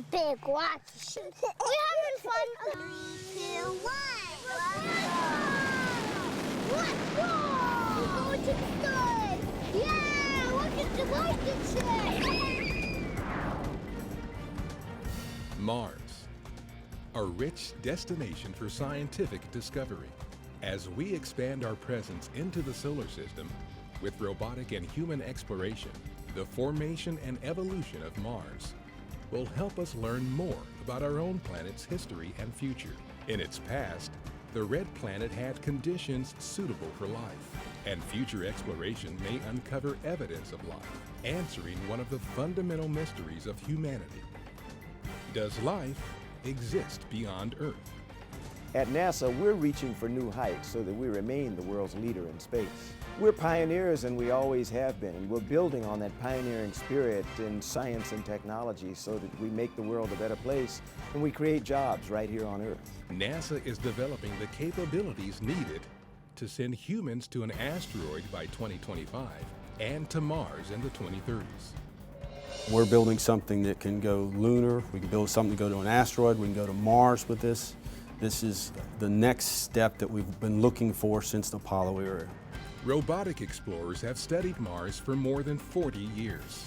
a big rocket ship. We're having fun. 3, 2, 1. Let's go! We're going to the sun. Yeah, look at the rocket ship. Mars, a rich destination for scientific discovery. As we expand our presence into the solar system with robotic and human exploration, the formation and evolution of Mars will help us learn more about our own planet's history and future. In its past, the red planet had conditions suitable for life, and future exploration may uncover evidence of life, answering one of the fundamental mysteries of humanity. Does life exist beyond Earth? At NASA, we're reaching for new heights so that we remain the world's leader in space. We're pioneers, and we always have been, and we're building on that pioneering spirit in science and technology so that we make the world a better place and we create jobs right here on Earth. NASA is developing the capabilities needed to send humans to an asteroid by 2025 and to Mars in the 2030s. We're building something that can go lunar, we can build something to go to an asteroid, we can go to Mars with this. This is the next step that we've been looking for since the Apollo era. Robotic explorers have studied Mars for more than 40 years.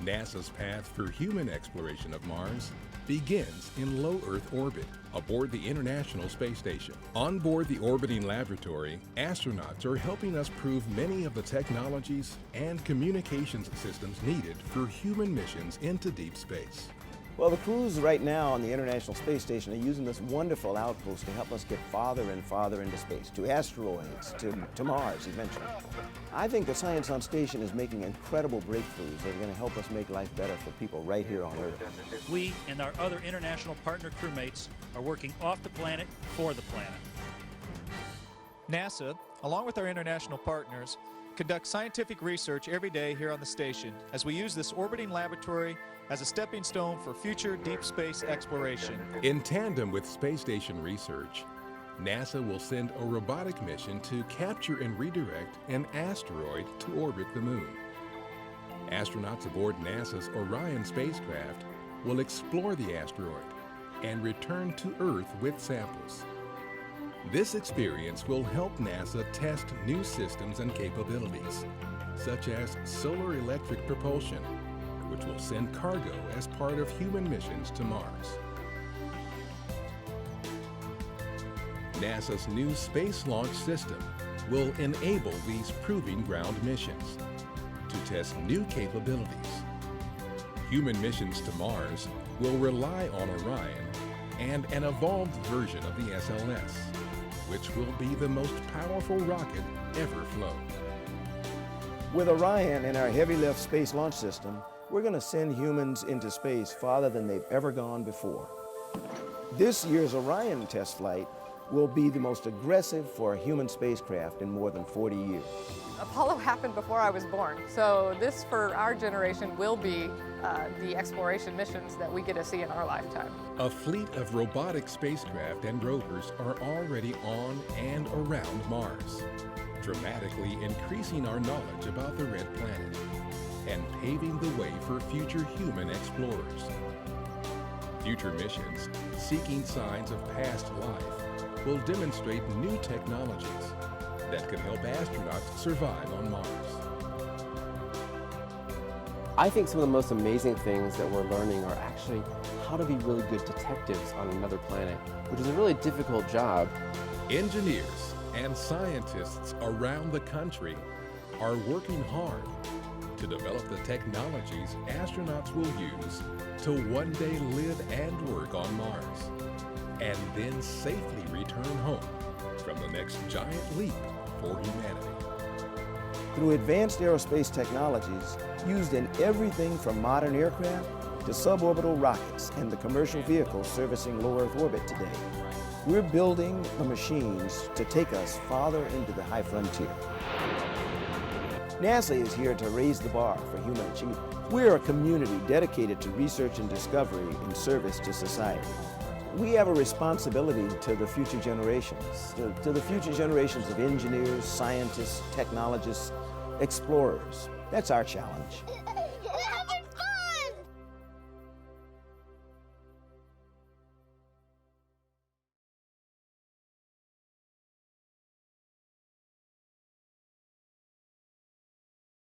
NASA's path for human exploration of Mars begins in low Earth orbit aboard the International Space Station. On board the orbiting laboratory, astronauts are helping us prove many of the technologies and communications systems needed for human missions into deep space. Well, the crews right now on the International Space Station are using this wonderful outpost to help us get farther and farther into space, to asteroids, to Mars eventually. I think the science on station is making incredible breakthroughs that are going to help us make life better for people right here on Earth. We and our other international partner crewmates are working off the planet for the planet. NASA, along with our international partners, conducts scientific research every day here on the station as we use this orbiting laboratory as a stepping stone for future deep space exploration. In tandem with space station research, NASA will send a robotic mission to capture and redirect an asteroid to orbit the moon. Astronauts aboard NASA's Orion spacecraft will explore the asteroid and return to Earth with samples. This experience will help NASA test new systems and capabilities, such as solar electric propulsion, which will send cargo as part of human missions to Mars. NASA's new Space Launch System will enable these proving ground missions to test new capabilities. Human missions to Mars will rely on Orion and an evolved version of the SLS, which will be the most powerful rocket ever flown. With Orion and our heavy lift Space Launch System, we're going to send humans into space farther than they've ever gone before. This year's Orion test flight will be the most aggressive for a human spacecraft in more than 40 years. Apollo happened before I was born, so this for our generation will be the exploration missions that we get to see in our lifetime. A fleet of robotic spacecraft and rovers are already on and around Mars, dramatically increasing our knowledge about the red planet and paving the way for future human explorers. Future missions seeking signs of past life will demonstrate new technologies that could help astronauts survive on Mars. I think some of the most amazing things that we're learning are actually how to be really good detectives on another planet, which is a really difficult job. Engineers and scientists around the country are working hard to develop the technologies astronauts will use to one day live and work on Mars, and then safely return home from the next giant leap for humanity. Through advanced aerospace technologies used in everything from modern aircraft to suborbital rockets and the commercial vehicles servicing low Earth orbit today, we're building the machines to take us farther into the high frontier. NASA is here to raise the bar for human achievement. We're a community dedicated to research and discovery in service to society. We have a responsibility to the future generations, to the future generations of engineers, scientists, technologists, explorers. That's our challenge.